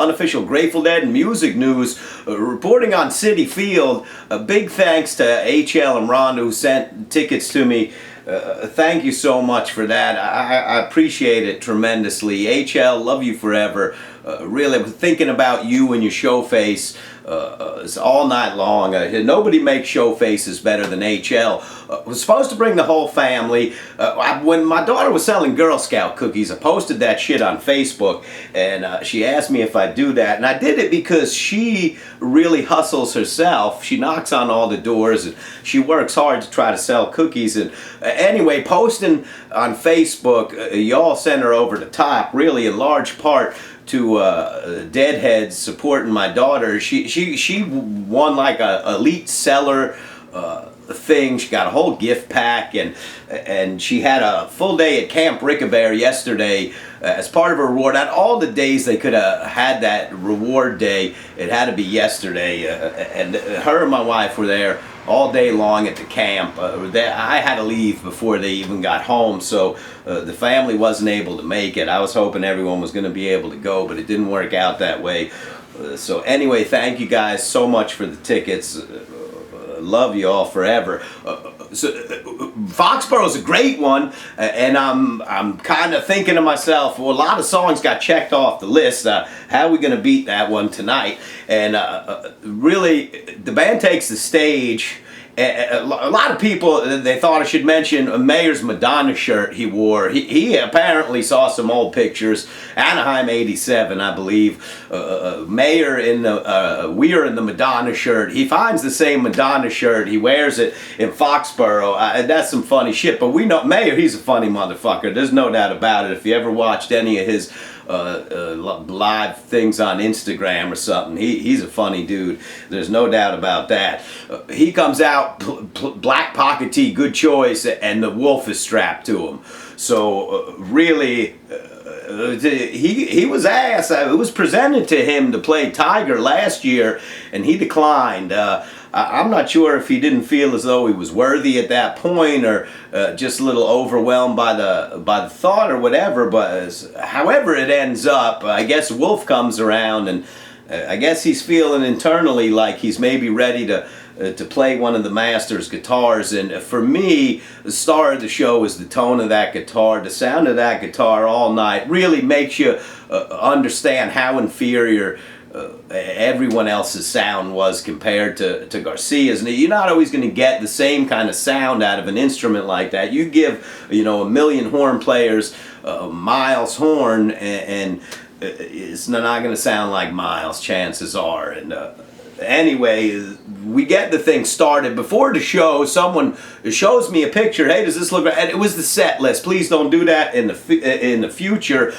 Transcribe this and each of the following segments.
Unofficial Grateful Dead music news, reporting on Citi Field. A big thanks to HL and Rhonda who sent tickets to me. Thank you so much for that. I appreciate it tremendously. HL, love you forever. Really, I was thinking about you and your show face all night long. Nobody makes show faces better than HL. Was supposed to bring the whole family. When my daughter was selling Girl Scout cookies, I posted that shit on Facebook, and she asked me if I'd do that, and I did it because she really hustles herself. She knocks on all the doors, and she works hard to try to sell cookies. And anyway, posting on Facebook, y'all sent her over the top, really in large part to Deadheads supporting my daughter. She won like a elite seller thing. She got a whole gift pack, and she had a full day at Camp Rickabear yesterday as part of her reward. Not all the days they could have had that reward day, it had to be yesterday, and her and my wife were there all day long at the camp. I had to leave before they even got home, so the family wasn't able to make it. I was hoping everyone was going to be able to go, but it didn't work out that way. So anyway, thank you guys so much for the tickets. Love you all forever. Foxborough is a great one, and I'm kind of thinking to myself, well, a lot of songs got checked off the list. How are we going to beat that one tonight? And really, the band takes the stage. A lot of people, they thought I should mention Mayer's Madonna shirt he wore. He apparently saw some old pictures. Anaheim '87, I believe. Mayer in the Weir in the Madonna shirt. He finds the same Madonna shirt. He wears it in Foxborough. That's some funny shit. But we know Mayer, he's a funny motherfucker. There's no doubt about it. If you ever watched any of his live things on Instagram or something, he's a funny dude. There's no doubt about that. He comes out, black pocket tee, good choice, and the wolf is strapped to him. So really, he was asked. It was presented to him to play Tiger last year, and he declined. I'm not sure if he didn't feel as though he was worthy at that point, or just a little overwhelmed by the thought or whatever. But however it ends up, I guess Wolf comes around, and I guess he's feeling internally like he's maybe ready to play one of the Masters guitars. And for me, the star of the show is the tone of that guitar. The sound of that guitar all night really makes you understand how inferior everyone else's sound was compared to Garcia's. And you're not always going to get the same kind of sound out of an instrument like that. You give, a million horn players Miles' horn, and it's not going to sound like Miles, chances are. And anyway, we get the thing started. Before the show, someone shows me a picture. Hey, does this look right? And it was the set list. Please don't do that in the future.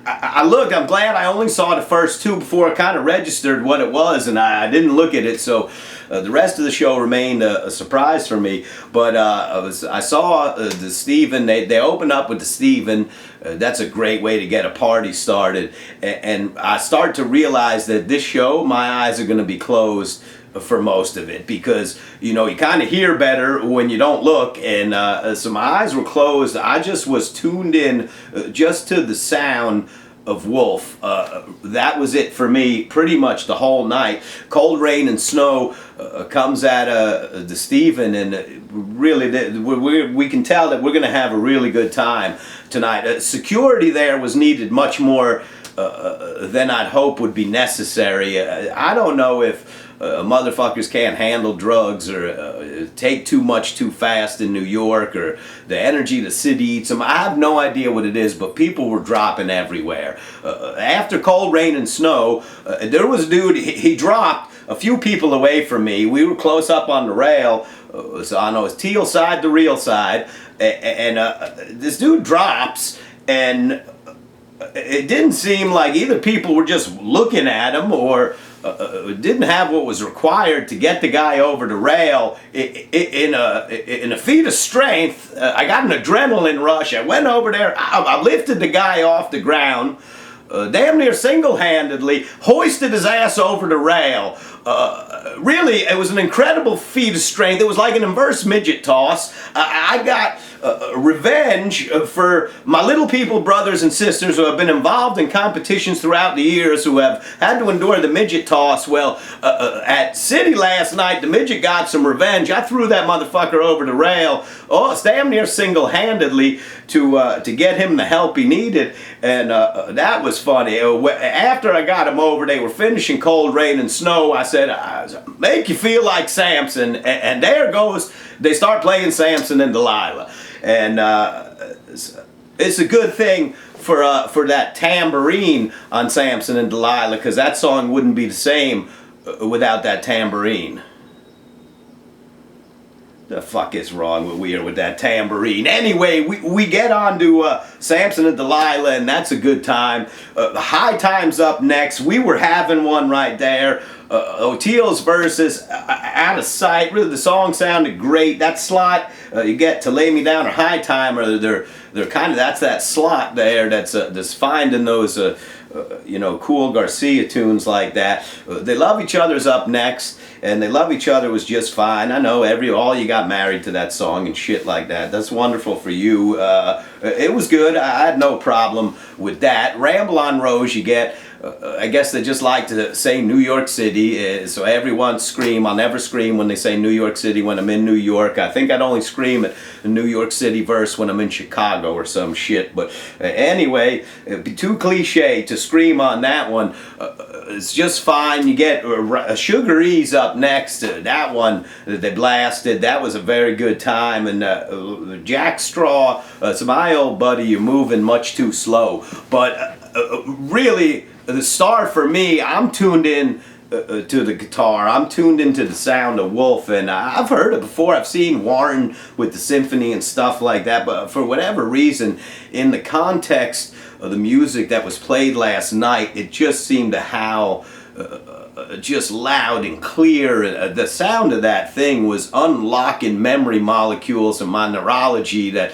I looked. I'm glad I only saw the first two before I kind of registered what it was, and I didn't look at it. So the rest of the show remained a surprise for me. But I saw the Steven. They opened up with the Steven. That's a great way to get a party started. And I start to realize that this show, my eyes are going to be closed for most of it, because you kind of hear better when you don't look, and so my eyes were closed. I just was tuned in just to the sound of Wolf. That was it for me pretty much the whole night. Cold Rain and Snow comes at the Steven, and really we can tell that we're going to have a really good time tonight. Security there was needed much more than I'd hope would be necessary. I don't know if motherfuckers can't handle drugs, or take too much too fast in New York, or the energy the city eats them. I have no idea what it is, but people were dropping everywhere. After Cold Rain and Snow, there was a dude, he dropped a few people away from me. We were close up on the rail, so I know it's teal side to real side, and this dude drops, and it didn't seem like either people were just looking at him, or didn't have what was required to get the guy over the rail in a feat of strength. I got an adrenaline rush. I went over there. I lifted the guy off the ground, damn near single-handedly, hoisted his ass over the rail. Really, it was an incredible feat of strength. It was like an inverse midget toss. I got revenge for my little people brothers and sisters who have been involved in competitions throughout the years, who have had to endure the midget toss. Well, at Citi last night, the midget got some revenge. I threw that motherfucker over the rail, it's damn near single-handedly, to get him the help he needed, and that was funny. After I got him over, they were finishing Cold Rain and Snow. I said, make you feel like Samson, and there goes, they start playing Samson and Delilah. And it's a good thing for that tambourine on Samson and Delilah, because that song wouldn't be the same without that tambourine. The fuck is wrong with that tambourine? Anyway, we get on to Samson and Delilah, and that's a good time. The High Time's up next. We were having one right there. Oteil's verses, out of sight. Really, the song sounded great. That slot you get to Lay Me Down or High Time, or they're kind of, that's that slot there that's finding those cool Garcia tunes like that. They Love Each Other's up next, and They Love Each Other was just fine. I know all you got married to that song and shit like that. That's wonderful for you. It was good. I had no problem with that. Ramble on Rose you get. I guess they just like to say New York City, so everyone scream. I'll never scream when they say New York City when I'm in New York. I think I'd only scream at the New York City verse when I'm in Chicago or some shit. But anyway, it'd be too cliche to scream on that one. It's just fine. You get Sugar E's up next. That one that they blasted, that was a very good time. And Jack Straw, it's my old buddy, You're Moving Much Too Slow. But really, the star for me, I'm tuned in to the guitar. I'm tuned into the sound of Wolf, and I've heard it before. I've seen Warren with the symphony and stuff like that, but for whatever reason, in the context of the music that was played last night, it just seemed to howl just loud and clear. The sound of that thing was unlocking memory molecules in my neurology that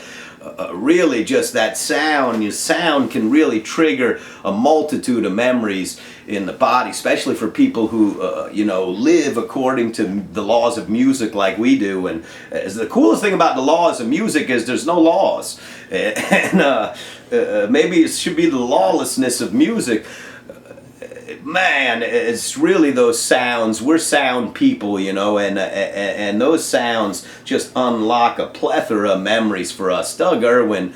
really just that sound, your sound can really trigger a multitude of memories in the body, especially for people who, live according to the laws of music like we do. And the coolest thing about the laws of music is there's no laws. And maybe it should be the lawlessness of music. Man, it's really those sounds. We're sound people, and those sounds just unlock a plethora of memories for us. Doug Irwin,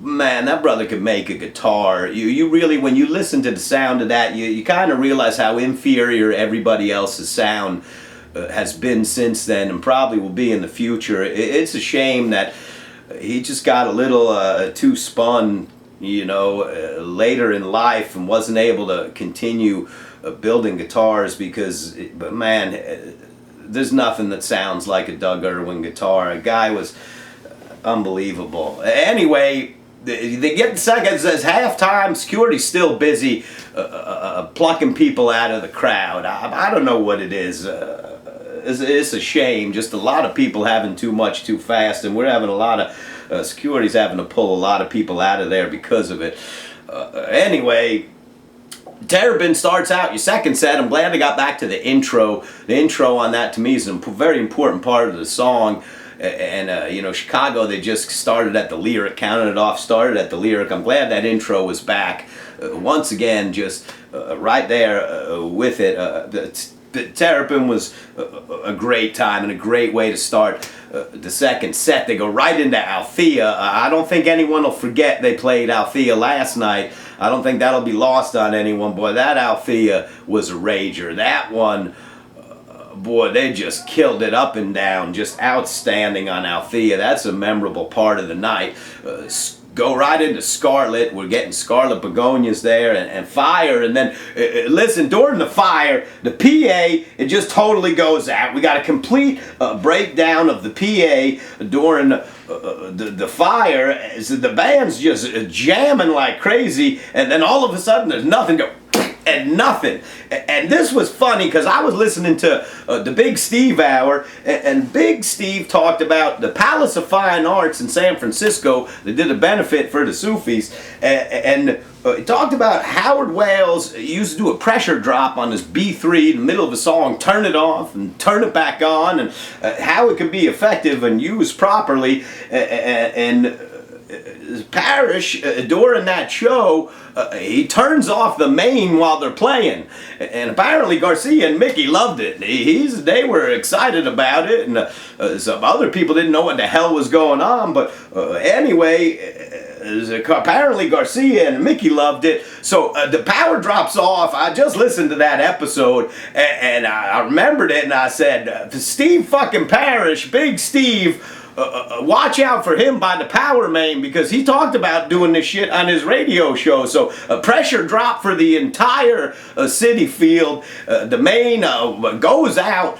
man, that brother could make a guitar. You really, when you listen to the sound of that, you kind of realize how inferior everybody else's sound has been since then, and probably will be in the future. It's a shame that he just got a little too spun, later in life, and wasn't able to continue building guitars but man, there's nothing that sounds like a Doug Irwin guitar. A guy was unbelievable. Anyway, they get the second, it says halftime, security's still busy plucking people out of the crowd. I don't know what it is. It's a shame, just a lot of people having too much too fast, and we're having a lot of security's having to pull a lot of people out of there because of it. Anyway, Terrapin starts out your second set. I'm glad I got back to the intro. The intro on that to me is a very important part of the song. And Chicago, they just started at the lyric, counted it off, started at the lyric. I'm glad that intro was back. Once again, just right there with it. The Terrapin was a great time and a great way to start the second set. They go right into Althea. I don't think anyone will forget they played Althea last night. I don't think that'll be lost on anyone. Boy, that Althea was a rager. That one, boy, they just killed it up and down. Just outstanding on Althea. That's a memorable part of the night. Go right into Scarlet. We're getting Scarlet Begonias there and Fire. And then, listen, during the Fire, the PA, it just totally goes out. We got a complete breakdown of the PA during the Fire. As the band's just jamming like crazy. And then all of a sudden, there's nothing go. And nothing. And this was funny because I was listening to the Big Steve Hour, and Big Steve talked about the Palace of Fine Arts in San Francisco. They did a benefit for the Sufis, and he talked about Howard Wales used to do a pressure drop on his B3 in the middle of a song, turn it off and turn it back on, and how it can be effective and used properly. And Parrish, during that show, he turns off the main while they're playing, and apparently Garcia and Mickey loved it. They were excited about it, and some other people didn't know what the hell was going on, but anyway, apparently Garcia and Mickey loved it. So the power drops off. I just listened to that episode, and I remembered it, and I said, Steve fucking Parrish, Big Steve, watch out for him by the power main, because he talked about doing this shit on his radio show. So a pressure drop for the entire Citi field. The main goes out.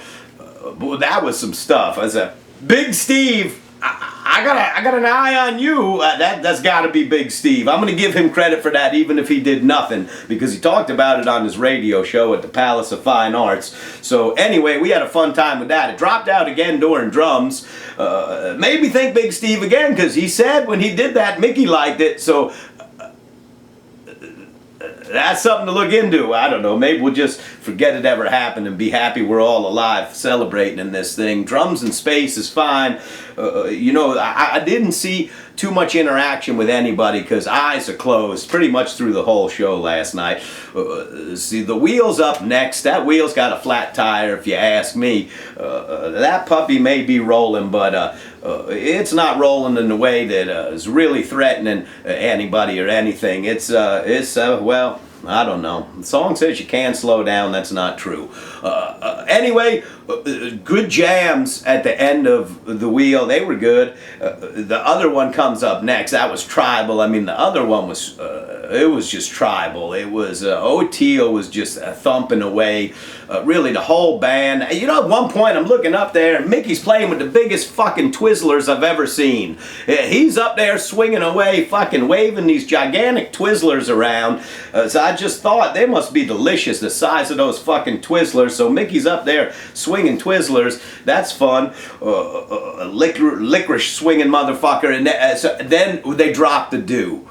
That was some stuff. I said, Big Steve, I got an eye on you. That's got to be Big Steve. I'm going to give him credit for that, even if he did nothing, because he talked about it on his radio show at the Palace of Fine Arts. So anyway, we had a fun time with that. It dropped out again during drums. Made me think Big Steve again, because he said when he did that, Mickey liked it. So that's something to look into. I don't know. Maybe we'll just forget it ever happened and be happy we're all alive celebrating in this thing. Drums in space is fine. I didn't see too much interaction with anybody because eyes are closed pretty much through the whole show last night. See, the wheel's up next. That wheel's got a flat tire, if you ask me. That puppy may be rolling, but it's not rolling in a way that is really threatening anybody or anything. Well, I don't know. The song says you can slow down. That's not true. Anyway, good jams at the end of the wheel. They were good. The other one comes up next. That was tribal. I mean, the other one was, it was just tribal. It was, Otio was just thumping away. Really, the whole band. At one point, I'm looking up there, and Mickey's playing with the biggest fucking Twizzlers I've ever seen. He's up there swinging away, fucking waving these gigantic Twizzlers around. So I just thought they must be delicious, the size of those fucking Twizzlers. So Mickey's up there swinging Twizzlers. That's fun. Licorice swinging motherfucker. And so then they drop the do.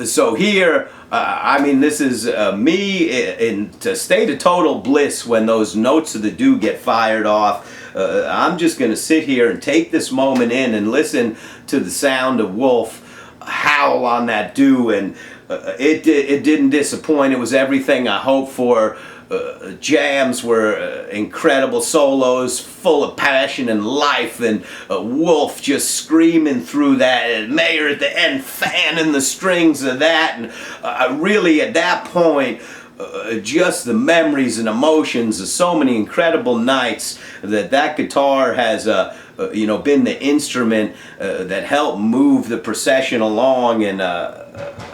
So here, this is me in a state of total bliss when those notes of the do get fired off. I'm just going to sit here and take this moment in and listen to the sound of Wolf howl on that do, and it didn't disappoint. It was everything I hoped for. Jams were incredible, solos full of passion and life, and Wolf just screaming through that, and Mayer at the end fanning the strings of that, and really at that point, just the memories and emotions of so many incredible nights that guitar has been the instrument that helped move the procession along, and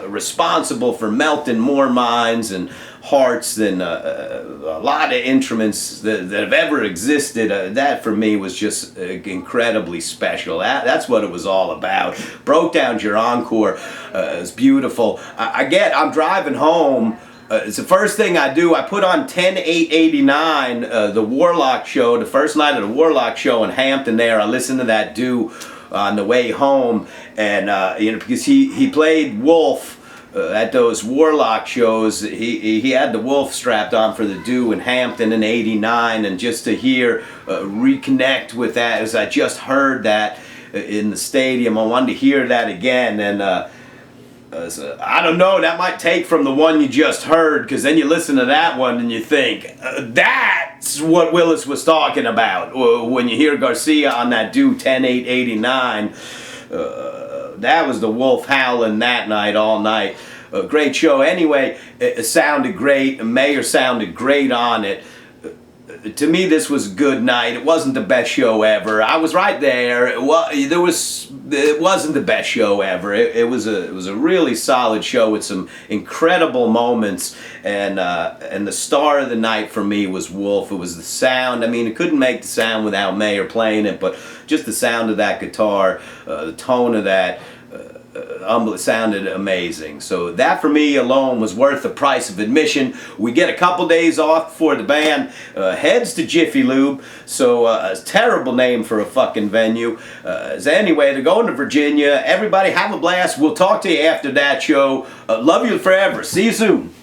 responsible for melting more minds and hearts than a lot of instruments that have ever existed. That for me was just incredibly special. That's what it was all about. Broke Down Your Encore is beautiful. I'm driving home. It's the first thing I do. I put on 10-8-89, the Warlock show, the first night of the Warlock show in Hampton there. I listened to that do on the way home, and because he played Wolf at those Warlock shows. He had the Wolf strapped on for the do in Hampton in '89, and just to hear reconnect with that, as I just heard that in the stadium, I wanted to hear that again. And so, I don't know, that might take from the one you just heard, because then you listen to that one and you think, that's what Willis was talking about. When you hear Garcia on that do 10-8-89, that was the Wolf howling that night, all night. Great show. Anyway, it sounded great. Mayer sounded great on it. To me, this was a good night. It wasn't the best show ever. I was right there. It wasn't the best show ever. It was a really solid show with some incredible moments. And the star of the night for me was Wolf. It was the sound. It couldn't make the sound without Mayer playing it, but just the sound of that guitar, the tone of that. sounded amazing. So that for me alone was worth the price of admission. We get a couple days off before the band heads to Jiffy Lube. So a terrible name for a fucking venue. So anyway, they're going to Virginia. Everybody have a blast. We'll talk to you after that show. Love you forever. See you soon.